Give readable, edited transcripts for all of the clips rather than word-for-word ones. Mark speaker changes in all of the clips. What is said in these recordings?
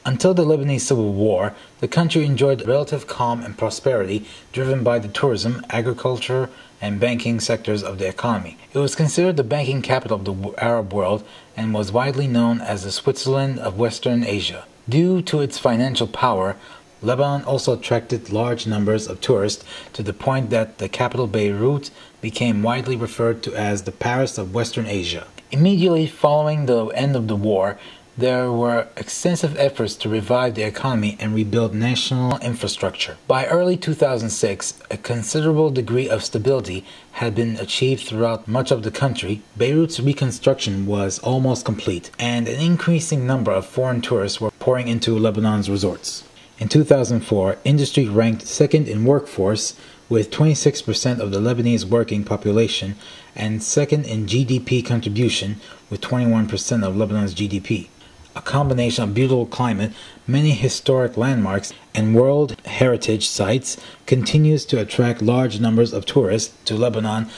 Speaker 1: Until the Lebanese Civil War, the country enjoyed relative calm and prosperity driven by the tourism, agriculture, and banking sectors of the economy. It was considered the banking capital of the Arab world and was widely known as the Switzerland of Western Asia. Due to its financial power, Lebanon also attracted large numbers of tourists to the point that the capital Beirut became widely referred to as the Paris of Western Asia. Immediately following the end of the war, there were extensive efforts to revive the economy and rebuild national infrastructure. By early 2006, a considerable degree of stability had been achieved throughout much of the country. Beirut's reconstruction was almost complete, and an increasing number of foreign tourists were pouring into Lebanon's resorts. In 2004, industry ranked second in workforce with 26% of the Lebanese working population and second in GDP contribution with 21% of Lebanon's GDP. A combination of beautiful climate, many historic landmarks, and World Heritage sites continues to attract large numbers of tourists to Lebanon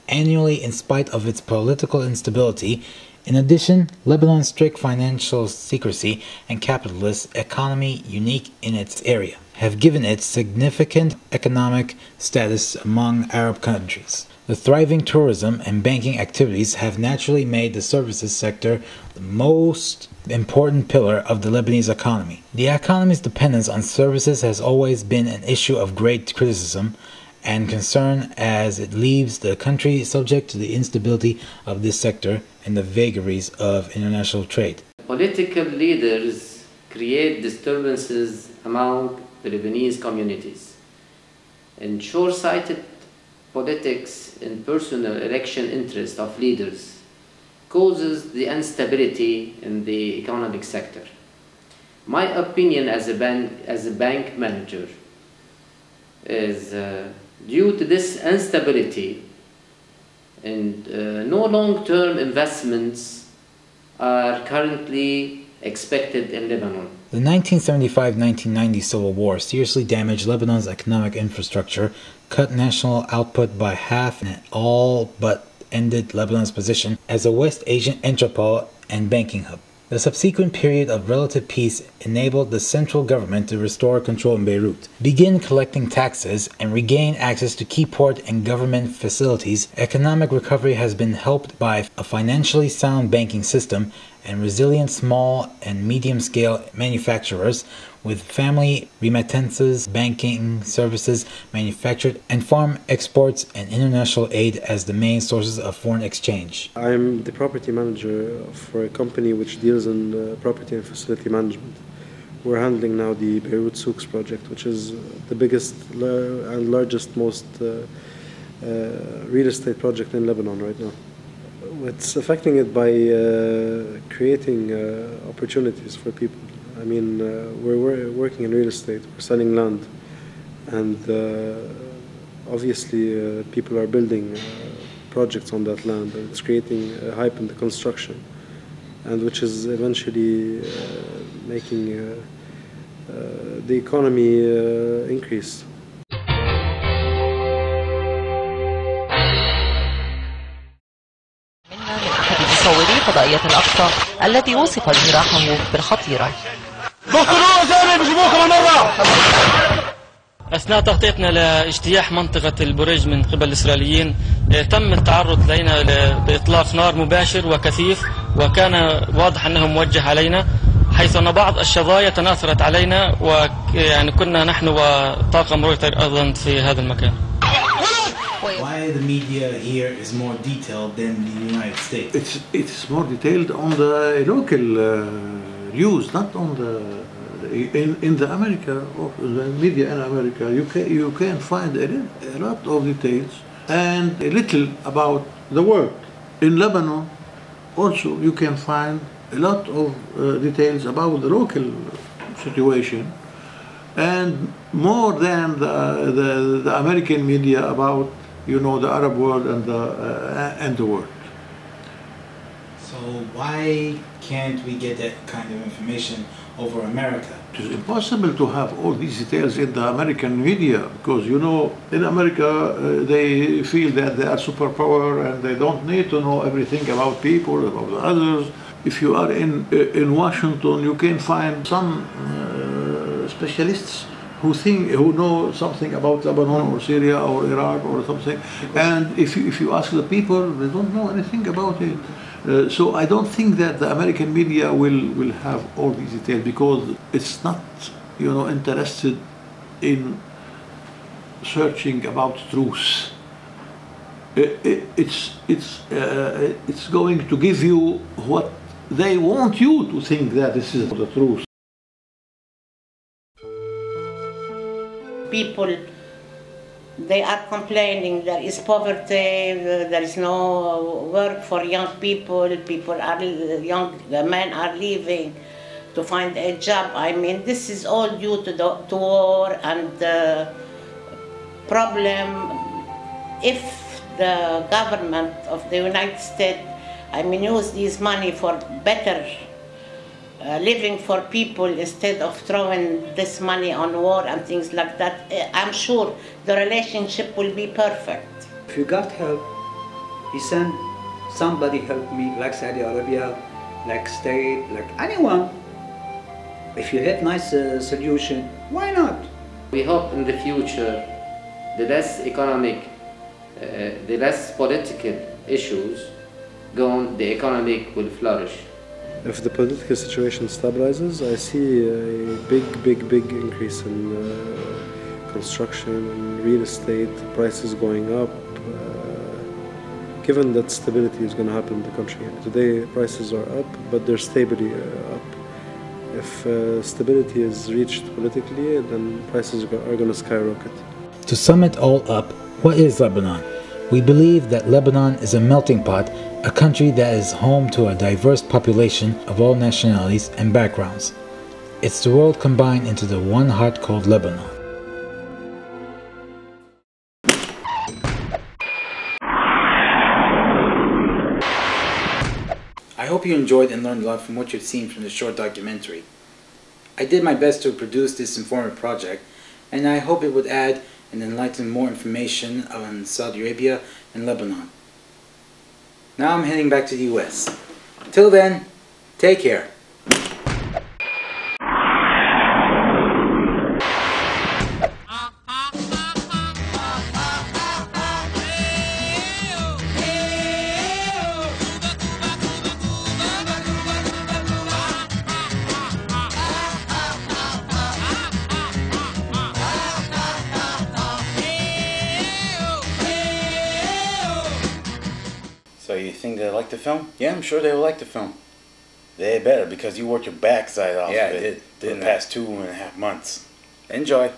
Speaker 1: annually in spite of its political instability. In addition, Lebanon's strict financial secrecy and capitalist economy, unique in its area, have given it significant economic status among Arab countries. The thriving tourism and banking activities have naturally made the services sector the most important pillar of the Lebanese economy. The economy's dependence on services has always been an issue of great criticism and concern, as it leaves the country subject to the instability of this sector and the vagaries of international trade.
Speaker 2: Political leaders create disturbances among the Lebanese communities, and short-sighted politics and personal election interest of leaders causes the instability in the economic sector. My opinion as a bank manager is due to this instability and no long-term investments are currently expected in Lebanon.
Speaker 1: The 1975-1990 civil war seriously damaged Lebanon's economic infrastructure, cut national output by half, and all but ended Lebanon's position as a West Asian entrepot and banking hub. The subsequent period of relative peace enabled the central government to restore control in Beirut, begin collecting taxes, and regain access to key port and government facilities. Economic recovery has been helped by a financially sound banking system and resilient small and medium-scale manufacturers with family remittances, banking services manufactured, and farm exports and international aid as the main sources of foreign exchange.
Speaker 3: I'm the property manager for a company which deals in property and facility management. We're handling now the Beirut Souks project, which is the biggest and largest, most real estate project in Lebanon right now. It's affecting it by creating opportunities for people. I mean, we're working in real estate, we're selling land, and obviously people are building projects on that land, and it's creating a hype in the construction, and which is eventually making the economy increase.
Speaker 4: مصوري فضائية الأقصى التي وصف جراحه بالخطيرة.
Speaker 5: أثناء تغطيتنا لاجتياح منطقة البرج من قبل الإسرائيليين تم التعرض لنا بإطلاق نار مباشر وكثيف، وكان واضح أنه موجه علينا، حيث أن بعض الشظايا تناثرت علينا، ويعني كنا نحن وطاقم رويتر أيضا في هذا المكان.
Speaker 1: Why the media here is more detailed than the United States?
Speaker 6: It's more detailed on the local news, not on the in the America or the media in America. You can find a lot of details and a little about the work. In Lebanon, also you can find a lot of details about the local situation, and more than the American media about, you know, the Arab world and the world.
Speaker 1: So why can't we get that kind of information over America?
Speaker 6: It is impossible to have all these details in the American media, because, you know, in America they feel that they are superpower and they don't need to know everything about people, about others. If you are in Washington, you can find some specialists who know something about Lebanon or Syria or Iraq or something. And if you ask the people, they don't know anything about it. So I don't think that the American media will have all these details, because it's not, interested in searching about truth. It's going to give you what they want you to think that this is the truth.
Speaker 7: People, they are complaining there is poverty, there is no work for young people, men are leaving to find a job. I mean, this is all due to war and problem. If the government of the United States, use this money for better living for people instead of throwing this money on war and things like that, I'm sure the relationship will be perfect.
Speaker 8: If you got help, you send somebody help me, like Saudi Arabia, like state, like anyone. If you have nice solution, why not?
Speaker 2: We hope in the future the less economic, the less political issues gone, the economic will flourish.
Speaker 3: If the political situation stabilizes, I see a big increase in construction and real estate, prices going up, given that stability is going to happen in the country. Today prices are up, but they're stably up. If stability is reached politically, then prices are going to skyrocket.
Speaker 1: To sum it all up, what is Lebanon? We believe that Lebanon is a melting pot, a country that is home to a diverse population of all nationalities and backgrounds. It's the world combined into the one heart called Lebanon. I hope you enjoyed and learned a lot from what you've seen from this short documentary. I did my best to produce this informative project, and I hope it would add and enlighten more information on Saudi Arabia and Lebanon. Now I'm heading back to the US. Till then, take care.
Speaker 9: So you think they like the film? Yeah, I'm sure they will like the film. They better, because you worked your backside off of it the past 2.5 months. Enjoy.